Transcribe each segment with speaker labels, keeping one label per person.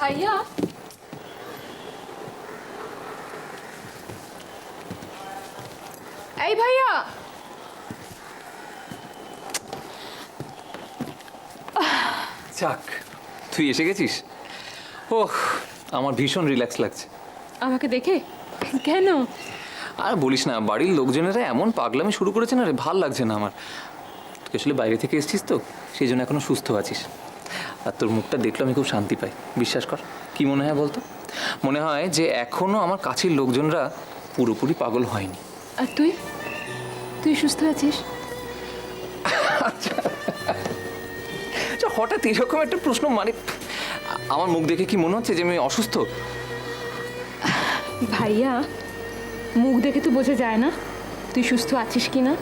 Speaker 1: ভাইয়া এই ভাইয়া
Speaker 2: যাক, তুই এসে গেছিস। ওহ, আমার ভীষণ রিল্যাক্স লাগছে।
Speaker 1: আমাকে দেখে? কেন?
Speaker 2: আর বলিস না, বাড়ির লোকজনেরা এমন পাগলামি শুরু করেছে না রে, ভাল লাগছে না আমার। তুই আসলে বাইরে থেকে এসেছিস তো, সেই জন্য এখনো সুস্থ আছিস। আর তোর মুখটা দেখলে আমি খুব শান্তি পাই, বিশ্বাস কর। কি মনে হয় বলতো? মনে হয় যে এখনো আমার কাছের লোকজনরা পুরোপুরি পাগল হয়নি।
Speaker 1: আর তুই তুই সুস্থ আছিস?
Speaker 2: আচ্ছা, হঠাৎ এরকম একটা প্রশ্ন, মানে আমার মুখ দেখে কি মনে হচ্ছে যে আমি অসুস্থ?
Speaker 1: ভাইয়া, মুখ দেখে তো বোঝা যায় না তুই সুস্থ আছিস কি না।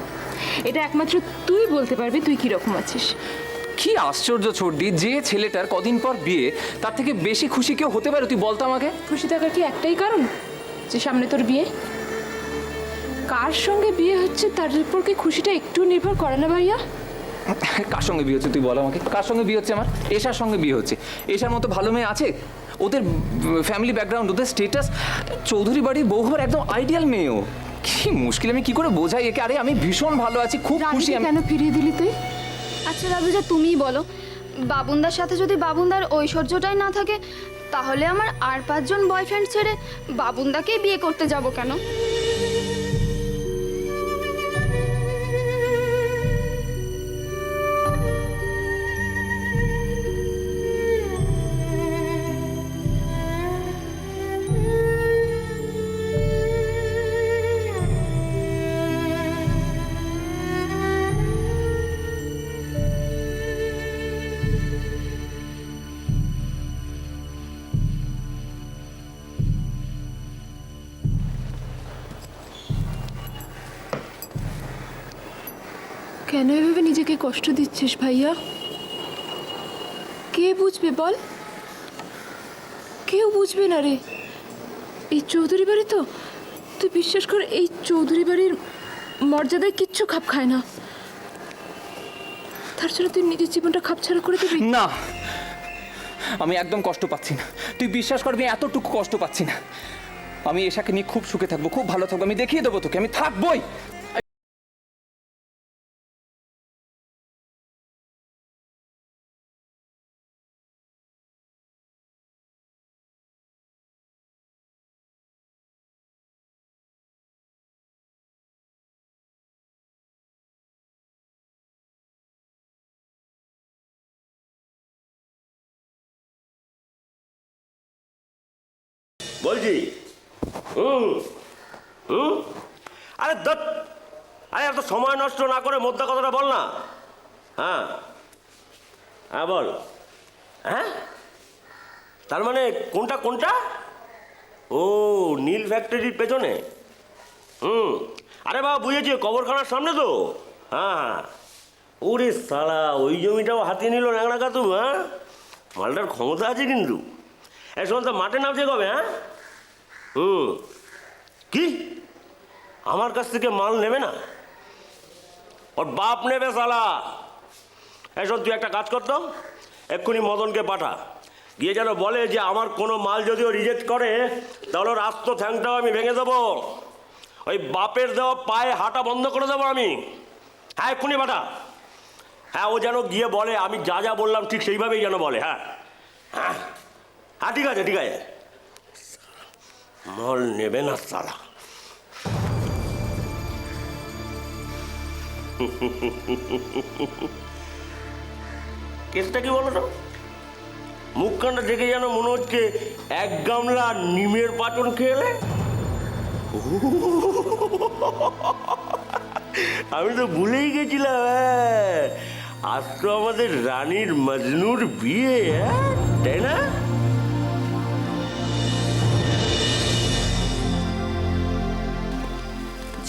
Speaker 1: এটা একমাত্র তুই বলতে পারবি তুই কিরকম আছিস।
Speaker 2: কি আশ্চর্য ছোটদি, যে ছেলেটার কদিন পর বিয়ে, তার থেকে বেশি খুশি কেউ হতে পারে? তুই বলতো আমাকে।
Speaker 1: খুশি থাকার কি একটাই কারণ, যে সামনে তোর বিয়ে? কার সঙ্গে বিয়ে হচ্ছে তার উপর কি খুশিটা একটু নির্ভর করে না ভাইয়া?
Speaker 2: কার সঙ্গে বিয়ে হচ্ছে তুই বল আমাকে? কার সঙ্গে বিয়ে হচ্ছে? আমার এশার সঙ্গে বিয়ে হচ্ছে। এশার মতো ভালো মেয়ে আছে? ওদের ফ্যামিলি ব্যাকগ্রাউন্ড, ওদের স্টেটাস, চৌধুরী বাড়ির বউ হবার একদম আইডিয়াল মেয়েও। কি মুশকিল, আমি কি করে বোঝাই একে? আরে আমি ভীষণ ভালো আছি, খুব খুশি। আমি
Speaker 1: কেন ফিরিয়ে দিলি তুই?
Speaker 3: আচ্ছা দাদুজা, তুমিই বলো, বাবুনদার সাথে যদি বাবুনদার ঐশ্বর্যটাই না থাকে, তাহলে আমার আর 5 জন বয়ফ্রেন্ড ছেড়ে বাবুনদাকেই বিয়ে করতে যাব কেন?
Speaker 1: কেন এভাবে নিজেকে কষ্ট দিচ্ছিস ভাইয়া? কে বুঝবে বল? কেউ বুঝবে না রে। এই চৌধুরী বাড়ি তো, তুই বিশ্বাস কর, এই চৌধুরী বাড়ির মর্যাদায় কিচ্ছু খাপ খায় না। তার জন্য তুই নিজের জীবনটা খাপছাড়া করে দিবি?
Speaker 2: না, আমি একদম কষ্ট পাচ্ছি না। তুই বিশ্বাস করবি, এতটুকু কষ্ট পাচ্ছি না। আমি এশাকে নিয়ে খুব সুখে থাকবো, খুব ভালো থাকবো। আমি দেখিয়ে দেবো তোকে, আমি থাকবোই।
Speaker 4: বলছি হুম হুম আরে দত্ত, আরে এত সময় নষ্ট না করে মোদ্দা কথাটা বল না। হ্যাঁ হ্যাঁ বল। হ্যাঁ, তার মানে কোনটা কোনটা? ও, নীল ফ্যাক্টরির পেছনে। আরে বাবা বুঝেছি, কবরখানার সামনে তো। হ্যাঁ হ্যাঁ, ওরে সালা, ওই জমিটাও হাতিয়ে নিল ন্যাংরা কাতু। হ্যাঁ, মালটার ক্ষমতা আছে কিন্তু। এই শোন তো, মাঠে নামছে কবে? হ্যাঁ কি আমার কাছ থেকে মাল নেবে না? ওর বাপ নেবে শালা। এসব তুই একটা কাজ করতো, এক্ষুনি মদনকে পাঠা, গিয়ে যেন বলে যে আমার কোনো মাল যদিও রিজেক্ট করে, তাহলে ওর আস্ত ঠ্যাংটাও আমি ভেঙে দেবো। ওই বাপের দেওয়া পায়ে হাঁটা বন্ধ করে দেবো আমি। হ্যাঁ, এক্ষুনি পাঠা। হ্যাঁ, ও যেন গিয়ে বলে আমি যা যা বললাম ঠিক সেইভাবেই যেন বলে। হ্যাঁ হ্যাঁ হ্যাঁ, ঠিক আছে ঠিক আছে। মাল নেবে না সালা। কেসটা কি বলো তো? মুখখানটা দেখে যেন মনে হচ্ছে 1 গামলা নিমের পাচন খেলে। আমি তো ভুলেই গেছিলাম। আজ তো আমাদের রানীর মজনুর বিয়ে, তাই না?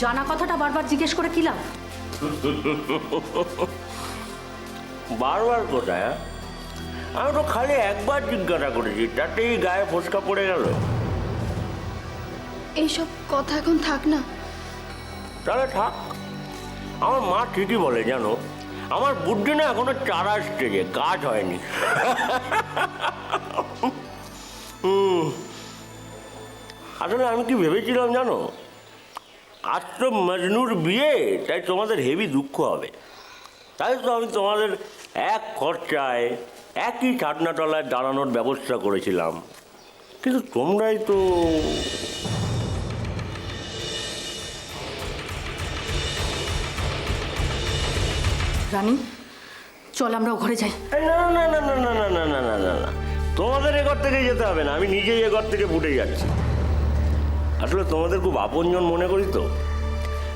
Speaker 5: জানা কথাটা বারবার জিজ্ঞেস করে কি লাভ?
Speaker 4: বারবার কোথায়? আমি তো খালি একবার জিজ্ঞাসা করেছি, তাতেই গায়ে ফসকা পড়ে গেল।
Speaker 3: এইসব কথা এখন থাক না।
Speaker 4: তাহলে থাক। আমার মা ঠিকই বলে জানো, আমার বুদ্ধি না এখনো চারা স্টেজে, কাজ হয়নি। আসলে আমি কি ভেবেছিলাম জানো, আজ তো মজনুর বিয়ে, তাই তোমাদের হেভি দুঃখ হবে। তাই তো আমি তোমাদের এক খরচায় একই ছাদনাতলায় দাঁড়ানোর ব্যবস্থা করেছিলাম, কিন্তু তোমরাই তো
Speaker 5: রানী, চল আমরা ঘরে যাই।
Speaker 4: না না না না না না না না না না না, তোমাদের এ ঘর থেকে যেতে হবে না, আমি নিজেই এ ঘর থেকে ফুটে যাচ্ছি। আসলে তোমাদের খুব আপনজন মনে করি তো,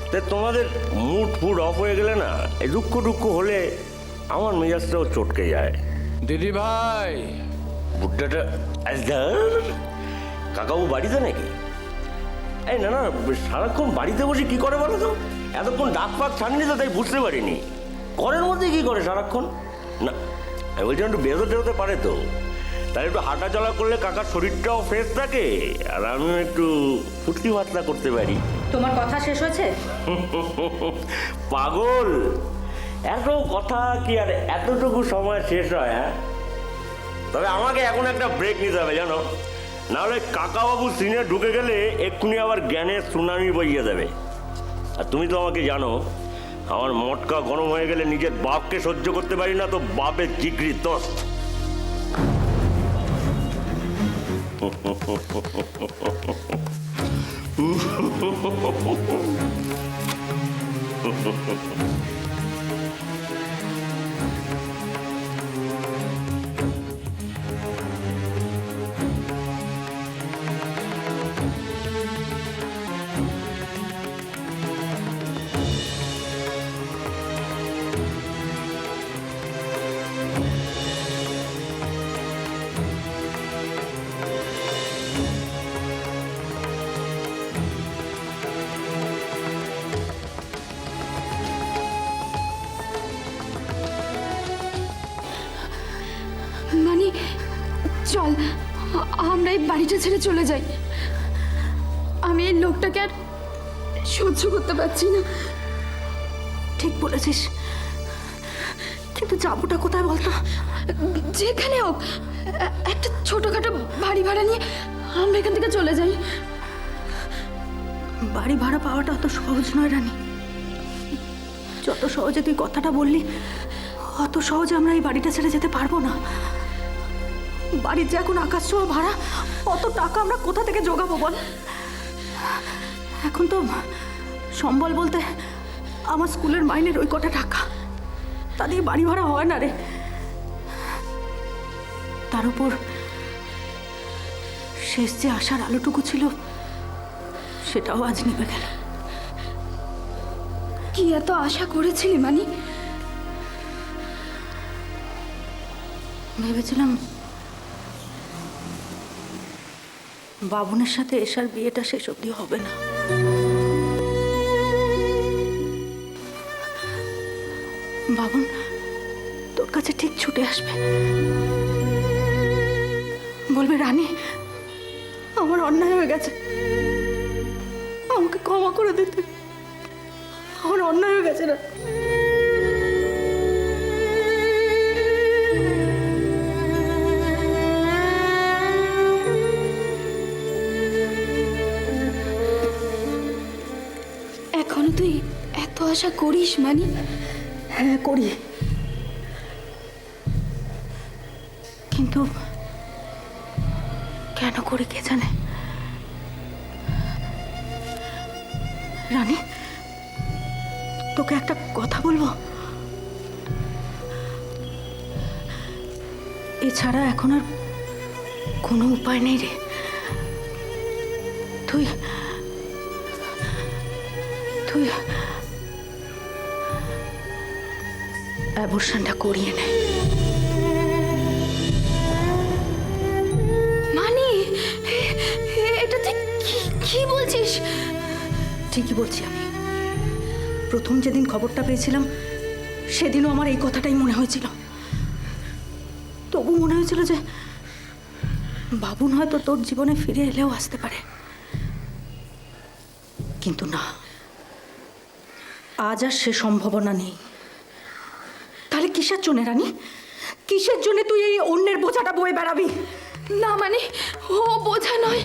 Speaker 4: তাই তোমাদের মুড ফুড অফ হয়ে গেলে না, এই দুঃখ টুক্ষ হলে আমার মেজাজটাও চটকে যায়।
Speaker 6: দিদি ভাই,
Speaker 4: বুড্ডাটা কাকাবু বাড়িতে নাকি? এই না না, সারাক্ষণ বাড়িতে বসে কি করে বলো তো? এতক্ষণ ডাক পাক ছাড়নি তো, তাই বুঝতে পারিনি। ঘরের মধ্যে কি করে সারাক্ষণ? না, আমি বলছিলাম একটু বেরোতে টেরোতে পারে তো, তাই একটু হাঁটা চলা করলে কাকার শরীরটাও ফ্রেশ থাকে, আর আমিও একটু ফুটকি ফাটলা করতে পারি।
Speaker 5: তোমার কথা শেষ হয়েছে?
Speaker 4: পাগল, এত কথা কি আর এতটুকু সময় শেষ হয়? হ্যাঁ, তবে আমাকে এখন একটা ব্রেক নিতে হবে জানো, নাহলে কাকাবাবু সিনে ঢুকে গেলে এক্ষুনি আবার জ্ঞানের সুনামি বইয়ে দেবে। আর তুমি তো আমাকে জানো, আমার মটকা গরম হয়ে গেলে নিজের বাপকে সহ্য করতে পারি না, তো বাপের জিগরি দোস্ত।
Speaker 3: মানে চল, আমরা এই বাড়িটা ছেড়ে চলে যাই। আমি এই লোকটাকে আর সহ্য করতে পারছি না।
Speaker 5: ঠিক বলেছিস, কিন্তু যাবোটা কোথায় বলতো?
Speaker 3: যেখানে হোক, একটা ছোটখাটো বাড়ি ভাড়া নিয়ে আমরা এখান থেকে চলে যাই।
Speaker 5: বাড়ি ভাড়া পাওয়াটা অত সহজ নয় রানী। যত সহজে তুই কথাটা বললি, অত সহজে আমরা এই বাড়িটা ছেড়ে যেতে পারবো না। বাড়ির যে এখন আকাশ ছোঁয়া ভাড়া, অত টাকা আমরা কোথা থেকে জোগাবো বল? এখন তো সম্বল বলতে আমার স্কুলের মাইনের ওই কটা টাকা, তা দিয়ে বাড়ি ভাড়া হয় না রে। তার উপর শেষ যে আসার আলোটুকু ছিল, সেটাও আজ নিভে গেল।
Speaker 3: কি এত আশা করেছিলি মানি?
Speaker 5: ভেবেছিলাম বাবুনের সাথে এশার বিয়েটা শেষ অবধি হবে না। বাবুন তোর কাছে ঠিক ছুটে আসবে, বলবে রানী আমার অন্যায় হয়ে গেছে, আমাকে ক্ষমা করে দিতে, আমার অন্যায় হয়ে গেছে না।
Speaker 3: এখনো তুই এত আশা করিস মানি?
Speaker 5: হ্যাঁ করি, কিন্তু কেন করি কে জানে। রানী, তোকে একটা কথা বলবো, এছাড়া এখন আর কোনো উপায় নেই রে। তুই তুই অ্যাবর্শনটা করিয়ে নে।
Speaker 3: মানি এটা তুই কি বলছিস?
Speaker 5: ঠিকই বলছি আমি। প্রথম যেদিন খবরটা পেয়েছিলাম, সেদিনও আমার এই কথাটাই মনে হয়েছিল। তবু মনে হয়েছিল যে বাবুন হয়তো তোর জীবনে ফিরে এলেও আসতে পারে, কিন্তু না, আজ আর সে সম্ভাবনা নেই। তাহলে কিসের জন্য রানী, কিসের জন্য তুই এই অন্যের বোঝাটা বয়ে বেড়াবি?
Speaker 3: না মানে ও বোঝা নয়,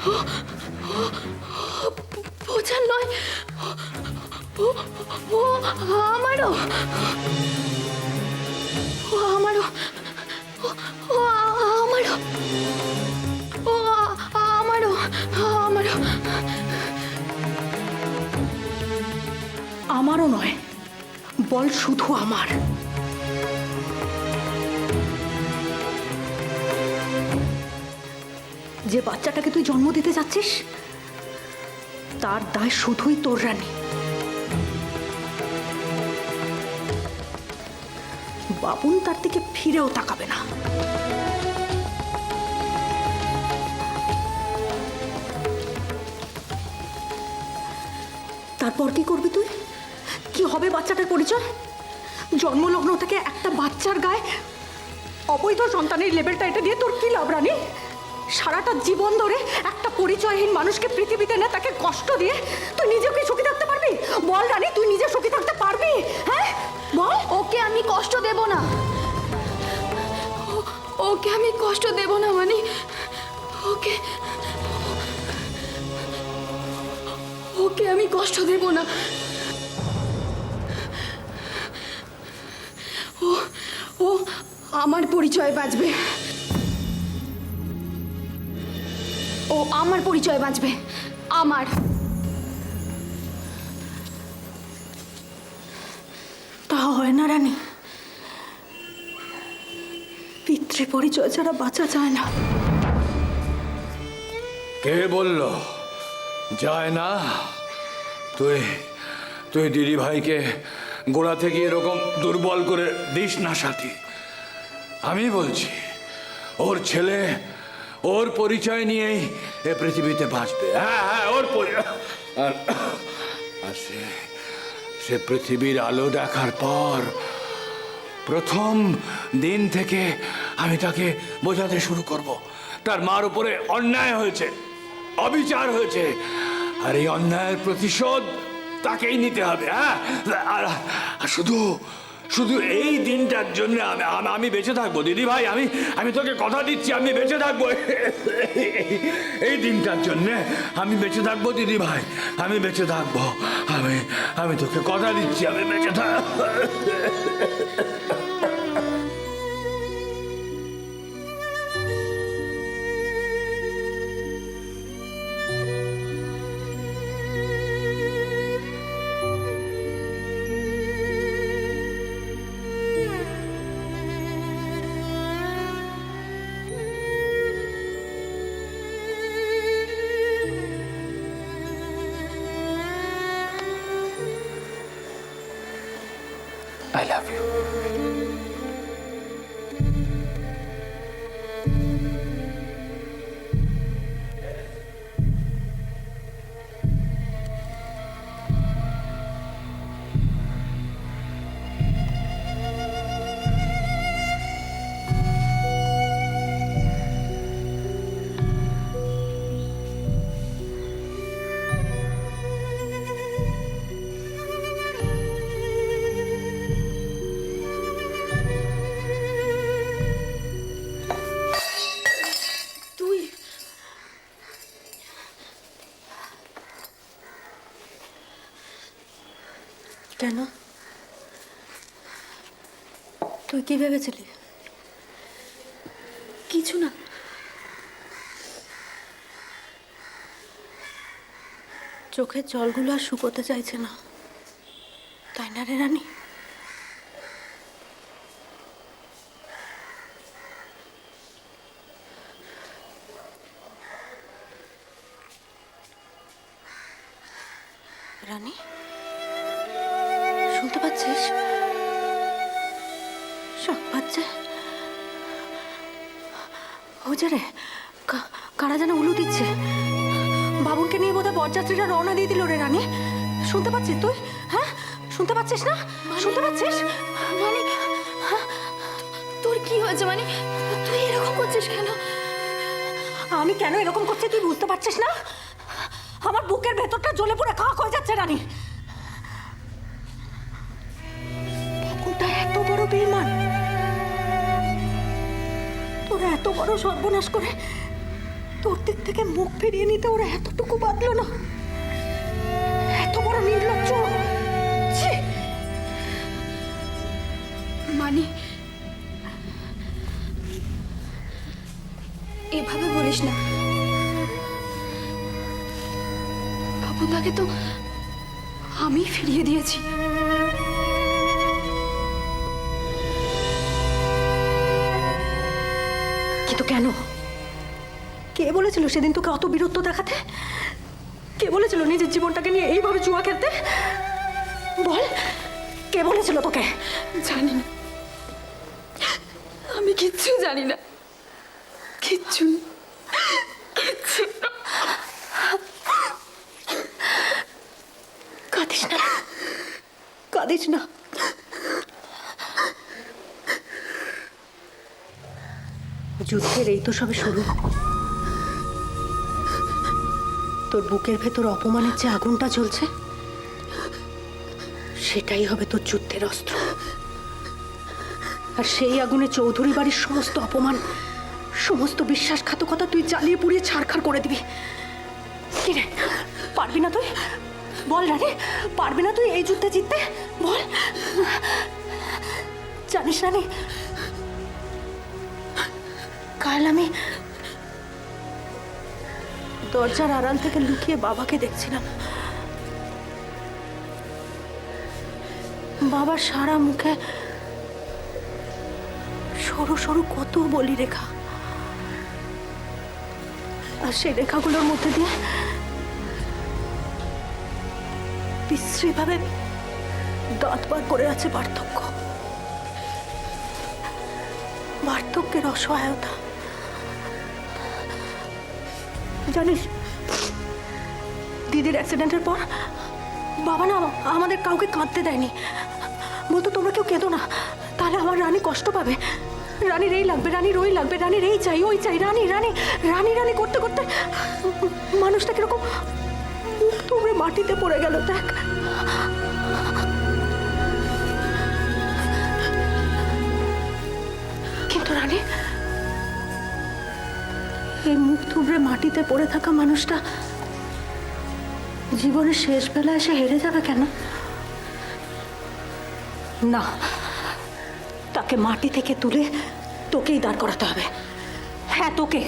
Speaker 3: ও বোঝার নয়, ও ও আমারও, ও আমারও, ও আমারও, ও আমারও, আমারও।
Speaker 5: আমারও নয়, বল শুধু আমার। যে বাচ্চাটাকে তুই জন্ম দিতে যাচ্ছিস তার দায় শুধুই তোর রানী। বাবুন তার দিকে ফিরেও তাকাবে না। তারপর কি করবি তুই? কি হবে বাচ্চাটার পরিচয়? জন্মলগ্ন থেকে একটা বাচ্চার গায়ে অবৈধ সন্তানের লেবেলটা এটা দিয়ে তোর কি লাভ রানী? সারাটা জীবন ধরে একটা পরিচয়হীন মানুষকে পৃথিবীতে এনে তাকে কষ্ট দিয়ে তুই নিজেও কি সুখী থাকতে পারবি? বল রানী, তুই নিজে সুখী থাকতে পারবি? হ্যাঁ বল।
Speaker 3: ওকে আমি কষ্ট দেব না, ওকে আমি কষ্ট দেব না মানে, ওকে ওকে আমি কষ্ট দেব না। ও ও আমার পরিচয় বাঁচবে, ও আমার পরিচয় বাঁচবে, আমার।
Speaker 5: তা হয় না রানী, পিতৃ পরিচয় ছাড়া বাঁচা যায় না।
Speaker 6: কে বলল যায় না? তুই তুই দিদি ভাইকে গোড়া থেকে এরকম দুর্বল করে দিস না সাথী। আমি বলছি ওর ছেলে ওর পরিচয় নিয়েই এ পৃথিবীতে বাঁচবে। হ্যাঁ হ্যাঁ, ওর আর সে পৃথিবীর আলো দেখার পর প্রথম দিন থেকে আমি তাকে বোঝাতে শুরু করব তার মার উপরে অন্যায় হয়েছে, অবিচার হয়েছে, আর এই অন্যায়ের প্রতিশোধ তাকেই নিতে হবে। হ্যাঁ, আর শুধু শুধু এই দিনটার জন্য আমি বেঁচে থাকবো দিদি ভাই। আমি তোকে কথা দিচ্ছি, আমি বেঁচে থাকবো এই দিনটার জন্য। আমি বেঁচে থাকবো দিদি ভাই, আমি বেঁচে থাকবো। আমি তোকে কথা দিচ্ছি, আমি বেঁচে থাকবো।
Speaker 2: I love you.
Speaker 5: কেন? তুই কি ভেবেছিলি?
Speaker 3: কিছু না।
Speaker 5: চোখের জলগুলো আর শুকোতে চাইছে না, তাই না রে রানী? রানী, শুনতে পাচ্ছিস? শখ পাচ্ছে। ওই যে রে, কারা যেন উলু দিচ্ছে। বাবুনকে নিয়ে বোধহয় বরযাত্রীরা রওনা দিয়ে দিল রে রানী। শুনতে পাচ্ছিস তুই? হ্যাঁ, শুনতে পাচ্ছিস না? শুনতে পাচ্ছিস?
Speaker 3: মানে তোর কি হয়েছে? মানে তুই এরকম করছিস কেন?
Speaker 5: আমি কেন এরকম করছি তুই বুঝতে পারছিস না? আমার বুকের ভেতরটা জ্বলে পুড়ে খাওয়া হয়ে যাচ্ছে রানী। বাবুটা এত বড় বেঈমান, তোরা এত বড় সর্বনাশ করে তোর দিক থেকে মুখ ফিরিয়ে নিতে ওরা এতটুকু বাঁধলো না? এত বড় নির্লজ্জ! ছি!
Speaker 3: মানে এভাবে বলিস না, বাবুদাকে তো আমি ফিরিয়ে দিয়েছি।
Speaker 5: কিন্তু কেন? কে বলেছিল সেদিন তোকে অত বীরত্ব দেখাতে? কে বলেছিল নিজের জীবনটাকে নিয়ে এইভাবে জুয়া খেলতে? বল, কে বলেছিল তোকে?
Speaker 3: জানি না, আমি কিচ্ছু জানি না, কিচ্ছু না, কিচ্ছু না।
Speaker 5: কাঁদিস না, কাঁদিস না। যুদ্ধের এই তো সবে শুরু। তোর বুকের ভেতর অপমানের যে আগুনটা জ্বলছে, সেটাই হবে তোর যুদ্ধের অস্ত্র। আর সেই আগুনে চৌধুরী বাড়ির সমস্ত অপমান, সমস্ত বিশ্বাসঘাতকতা তুই জ্বালিয়ে পুড়িয়ে ছাড়খাড় করে দিবি। কি রে, পারবি না তুই? বল রানী, পারবি না তুই এই যুদ্ধে জিততে? বল। জানিস রানী, কাল আমি দরজার আড়াল থেকে লুকিয়ে বাবাকে দেখছিলাম। বাবার সারা মুখে সরু সরু কত বলি রেখা, আর সেই রেখাগুলোর মধ্যে দিয়ে বিশ্রীভাবে দাঁত বার করে আছে পার্থক্য, পার্থক্যের অসহায়তা। জানিস, দিদির অ্যাক্সিডেন্টের পর বাবা না আমাদের কাউকে কাঁদতে দেয়নি। বলতো তোমরা কেউ কেঁদো না, তাহলে আমার রানী কষ্ট পাবে। রানীর এই লাগবে, রানীর ওই লাগবে, রানীর এই চাই ওই চাই, রানী রানী রানী রানী করতে করতে মানুষটা কিরকম মুখ তুমড়ে মাটিতে পড়ে গেল। দেখ, কিন্তু রানী, এই মুখ থুবড়ে মাটিতে পড়ে থাকা মানুষটা জীবনের শেষ বেলায় এসে হেরে যাবে কেন? না, তাকে মাটি থেকে তুলে তোকেই দাঁড় করাতে হবে। হ্যাঁ, তোকে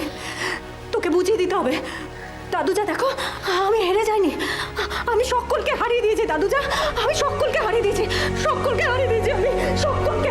Speaker 5: তোকে বুঝিয়ে দিতে হবে, দাদুজা দেখো, আমি হেরে যাইনি, আমি সকলকে হারিয়ে দিয়েছি। দাদুজা, আমি সকলকে হারিয়ে দিয়েছি, সকলকে হারিয়ে দিয়েছি, আমি সকলকে